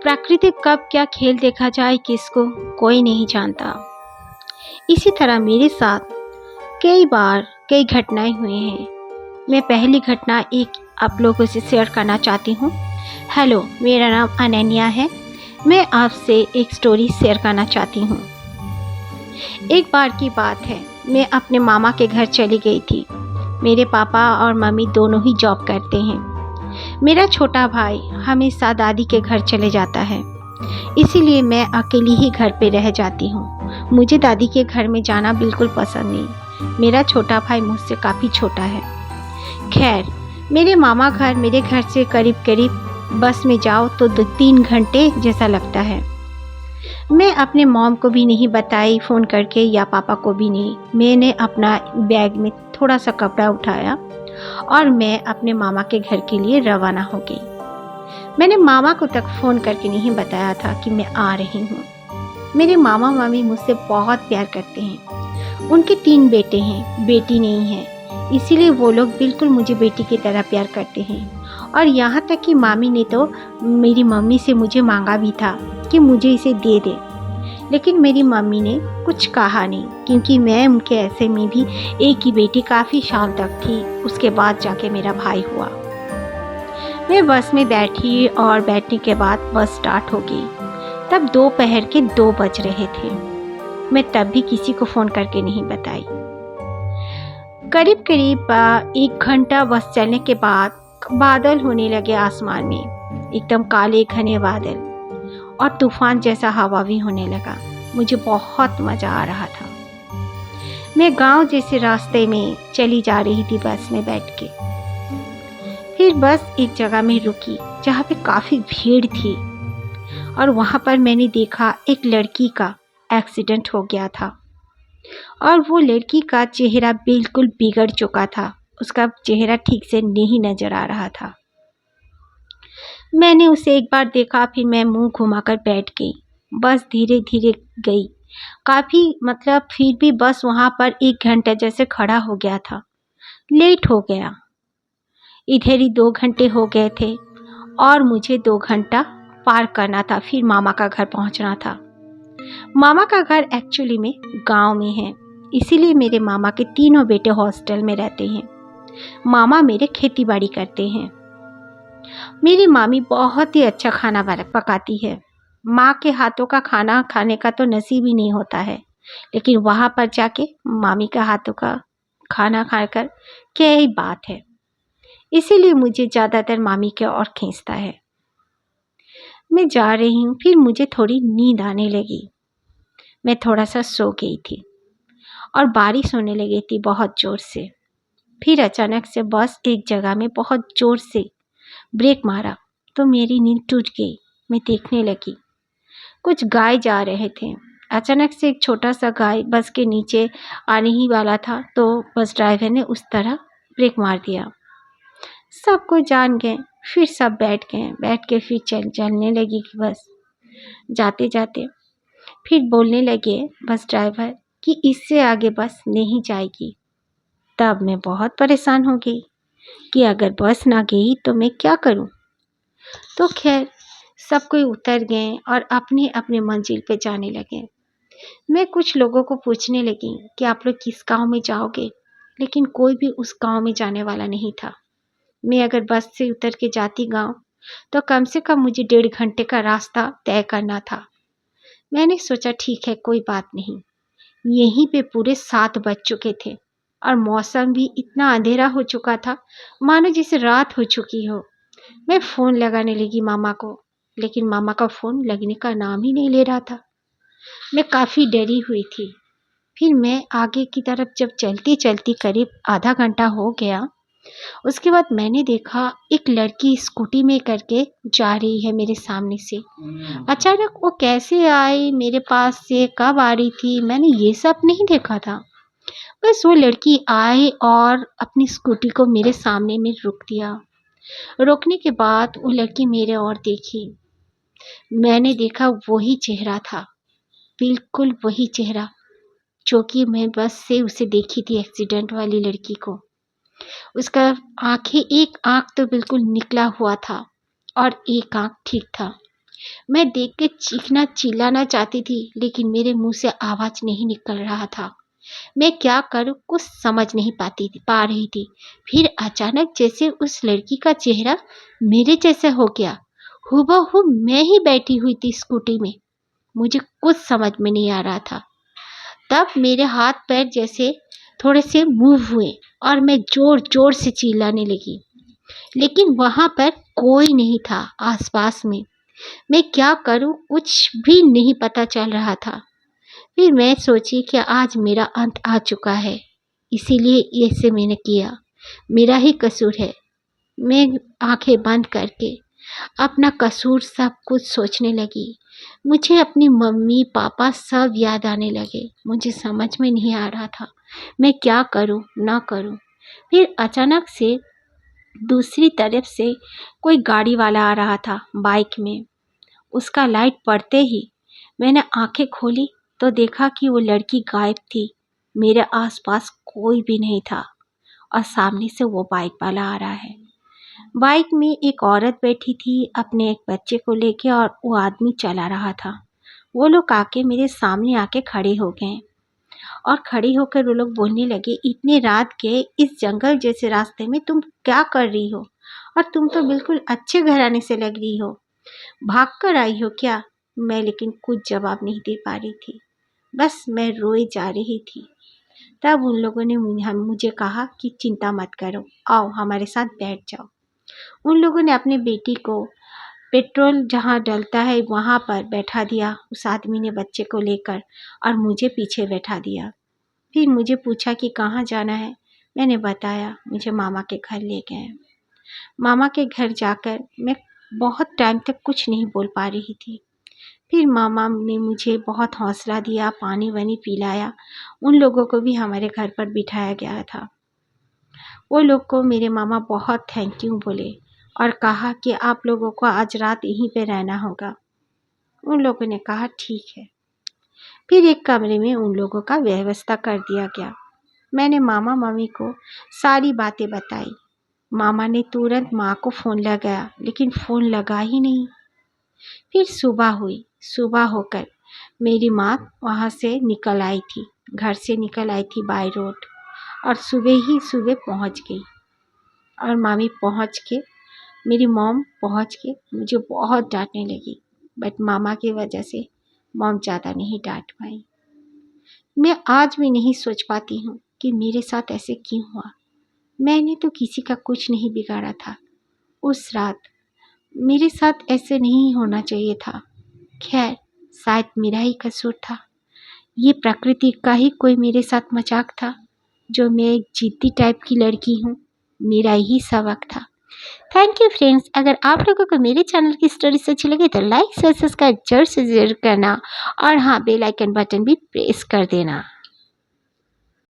प्रकृति कब क्या खेल देखा जाए किसको, कोई नहीं जानता। इसी तरह मेरे साथ कई बार कई घटनाएं हुई हैं। मैं पहली घटना एक आप लोगों से शेयर करना चाहती हूँ। हेलो, मेरा नाम अनन्या है। मैं आपसे एक स्टोरी शेयर करना चाहती हूँ। एक बार की बात है, मैं अपने मामा के घर चली गई थी। मेरे पापा और मम्मी दोनों ही जॉब करते हैं। मेरा छोटा भाई हमेशा दादी के घर चले जाता है, इसीलिए मैं अकेली ही घर पे रह जाती हूँ। मुझे दादी के घर में जाना बिल्कुल पसंद नहीं। मेरा छोटा भाई मुझसे काफ़ी छोटा है। खैर, मेरे मामा घर मेरे घर से करीब करीब बस में जाओ तो 2-3 घंटे जैसा लगता है। मैं अपने मॉम को भी नहीं बताई फ़ोन करके, या पापा को भी नहीं। मैंने अपना बैग में थोड़ा सा कपड़ा उठाया और मैं अपने मामा के घर के लिए रवाना हो गई। मैंने मामा को तक फ़ोन करके नहीं बताया था कि मैं आ रही हूँ। मेरे मामा मामी मुझसे बहुत प्यार करते हैं। उनके 3 बेटे हैं, बेटी नहीं है, इसीलिए वो लोग बिल्कुल मुझे बेटी की तरह प्यार करते हैं। और यहाँ तक कि मामी ने तो मेरी मम्मी से मुझे मांगा भी था कि मुझे इसे दे दे, लेकिन मेरी मम्मी ने कुछ कहा नहीं, क्योंकि मैं उनके ऐसे में भी एक ही बेटी काफ़ी साल तक थी। उसके बाद जाके मेरा भाई हुआ। मैं बस में बैठी और बैठने के बाद बस स्टार्ट हो गई। तब दोपहर के 2 बज रहे थे। मैं तब भी किसी को फ़ोन करके नहीं बताई। करीब करीब 1 घंटा बस चलने के बाद बादल होने लगे आसमान में, एकदम काले घने बादल, और तूफान जैसा हवा भी होने लगा। मुझे बहुत मज़ा आ रहा था। मैं गांव जैसे रास्ते में चली जा रही थी बस में बैठ के। फिर बस एक जगह में रुकी जहाँ पे काफ़ी भीड़ थी, और वहाँ पर मैंने देखा एक लड़की का एक्सीडेंट हो गया था। और वो लड़की का चेहरा बिल्कुल बिगड़ चुका था। उसका चेहरा ठीक से नहीं नज़र आ रहा था। मैंने उसे एक बार देखा, फिर मैं मुंह घुमाकर बैठ गई। बस धीरे धीरे गई। फिर भी बस वहाँ पर 1 घंटे जैसे खड़ा हो गया था। लेट हो गया। इधर ही 2 घंटे हो गए थे और मुझे 2 घंटा पार करना था, फिर मामा का घर पहुँचना था। मामा का घर एक्चुअली में गांव में है, इसीलिए मेरे मामा के तीनों बेटे हॉस्टल में रहते हैं। मामा मेरे खेती बाड़ी करते हैं। मेरी मामी बहुत ही अच्छा खाना पकाती है। माँ के हाथों का खाना खाने का तो नसीब ही नहीं होता है, लेकिन वहाँ पर जाके मामी के हाथों का खाना खाकर क्या ही बात है। इसीलिए मुझे ज़्यादातर मामी के ओर खींचता है। मैं जा रही हूँ, फिर मुझे थोड़ी नींद आने लगी। मैं थोड़ा सा सो गई थी और बारिश होने लगी थी बहुत ज़ोर से। फिर अचानक से बस एक जगह में बहुत ज़ोर से ब्रेक मारा तो मेरी नींद टूट गई। मैं देखने लगी, कुछ गाय जा रहे थे। अचानक से एक छोटा सा गाय बस के नीचे आने ही वाला था, तो बस ड्राइवर ने उस तरह ब्रेक मार दिया। सब कुछ जान गए। फिर सब बैठ गए। बैठ के फिर चलने लगी कि बस। जाते जाते फिर बोलने लगे बस ड्राइवर कि इससे आगे बस नहीं जाएगी। तब मैं बहुत परेशान हो गई कि अगर बस ना गई तो मैं क्या करूं। तो खैर, सब कोई उतर गए और अपने अपने मंजिल पे जाने लगे। मैं कुछ लोगों को पूछने लगी कि आप लोग किस गांव में जाओगे, लेकिन कोई भी उस गांव में जाने वाला नहीं था। मैं अगर बस से उतर के जाती गांव तो कम से कम मुझे 1.5 घंटे का रास्ता तय करना था। मैंने सोचा ठीक है, कोई बात नहीं। यहीं पे पूरे 7 बज चुके थे और मौसम भी इतना अंधेरा हो चुका था मानो जैसे रात हो चुकी हो। मैं फ़ोन लगाने लगी मामा को, लेकिन मामा का फ़ोन लगने का नाम ही नहीं ले रहा था। मैं काफ़ी डरी हुई थी। फिर मैं आगे की तरफ जब चलती चलती करीब आधा घंटा हो गया, उसके बाद मैंने देखा एक लड़की स्कूटी में करके जा रही है मेरे सामने से। अचानक वो कैसे आई मेरे पास से, कब आ रही थी, मैंने ये सब नहीं देखा था। बस वो लड़की आई और अपनी स्कूटी को मेरे सामने में रोक दिया। रोकने के बाद वो लड़की मेरे ओर देखी। मैंने देखा वही चेहरा था, बिल्कुल वही चेहरा जो कि मैं बस से उसे देखी थी, एक्सीडेंट वाली लड़की को। उसका एक आँख तो बिल्कुल निकला हुआ था और एक आँख ठीक था। मैं देख के चीखना चिल्लाना चाहती थी, लेकिन मेरे मुंह से आवाज नहीं निकल रहा था। मैं क्या करूं कुछ समझ नहीं पा रही थी। फिर अचानक जैसे उस लड़की का चेहरा मेरे जैसा हो गया। हूबहू मैं ही बैठी हुई थी स्कूटी में। मुझे कुछ समझ में नहीं आ रहा था। तब मेरे हाथ पैर जैसे थोड़े से मूव हुए और मैं जोर जोर से चिल्लाने लगी, लेकिन वहां पर कोई नहीं था आसपास में। मैं क्या करूं कुछ भी नहीं पता चल रहा था। फिर मैं सोची कि आज मेरा अंत आ चुका है, इसीलिए ऐसे मैंने किया। मेरा ही कसूर है। मैं आंखें बंद करके अपना कसूर सब कुछ सोचने लगी। मुझे अपनी मम्मी पापा सब याद आने लगे। मुझे समझ में नहीं आ रहा था मैं क्या करूं ना करूं। फिर अचानक से दूसरी तरफ से कोई गाड़ी वाला आ रहा था बाइक में। उसका लाइट पड़ते ही मैंने आंखें खोली तो देखा कि वो लड़की गायब थी। मेरे आसपास कोई भी नहीं था और सामने से वो बाइक वाला आ रहा है। बाइक में एक औरत बैठी थी अपने एक बच्चे को लेके और वो आदमी चला रहा था। वो लोग आके मेरे सामने आके खड़े हो गए और खड़े होकर वो लोग बोलने लगे, इतने रात के इस जंगल जैसे रास्ते में तुम क्या कर रही हो? और तुम तो बिल्कुल अच्छे घराने से लग रही हो, भाग कर आई हो क्या? मैं लेकिन कुछ जवाब नहीं दे पा रही थी, बस मैं रोए जा रही थी। तब उन लोगों ने मुझे कहा कि चिंता मत करो, आओ हमारे साथ बैठ जाओ। उन लोगों ने अपने बेटी को पेट्रोल जहाँ डलता है वहाँ पर बैठा दिया। उस आदमी ने बच्चे को लेकर और मुझे पीछे बैठा दिया। फिर मुझे पूछा कि कहाँ जाना है। मैंने बताया मुझे मामा के घर ले गए। मामा के घर जाकर मैं बहुत टाइम तक कुछ नहीं बोल पा रही थी। फिर मामा ने मुझे बहुत हौसला दिया, पानी वानी पिलाया। उन लोगों को भी हमारे घर पर बिठाया गया था। वो लोग को मेरे मामा बहुत थैंक यू बोले और कहा कि आप लोगों को आज रात यहीं पे रहना होगा। उन लोगों ने कहा ठीक है। फिर एक कमरे में उन लोगों का व्यवस्था कर दिया गया। मैंने मामा मम्मी को सारी बातें बताई। मामा ने तुरंत माँ को फ़ोन लगाया, लेकिन फ़ोन लगा ही नहीं। फिर सुबह हुई। सुबह होकर मेरी माँ वहाँ से निकल आई थी, घर से निकल आई थी बाय रोड, और सुबह ही सुबह पहुँच गई। और मामी पहुँच के मेरी मॉम पहुँच के मुझे बहुत डांटने लगी, बट मामा की वजह से मॉम ज़्यादा नहीं डांट पाई। मैं आज भी नहीं सोच पाती हूँ कि मेरे साथ ऐसे क्यों हुआ। मैंने तो किसी का कुछ नहीं बिगाड़ा था। उस रात मेरे साथ ऐसे नहीं होना चाहिए था। खैर, शायद मेरा ही कसूर था। ये प्रकृति का ही कोई मेरे साथ मजाक था। जो मैं एक जिद्दी टाइप की लड़की हूँ, मेरा ही सबक था। Thank you friends. अगर आप लोगों को मेरे चैनल की स्टोरीज अच्छी लगे तो लाइक शेयर सब्सक्राइब जरूर से जरूर करना, और हाँ, बेल आइकन बटन भी प्रेस कर देना।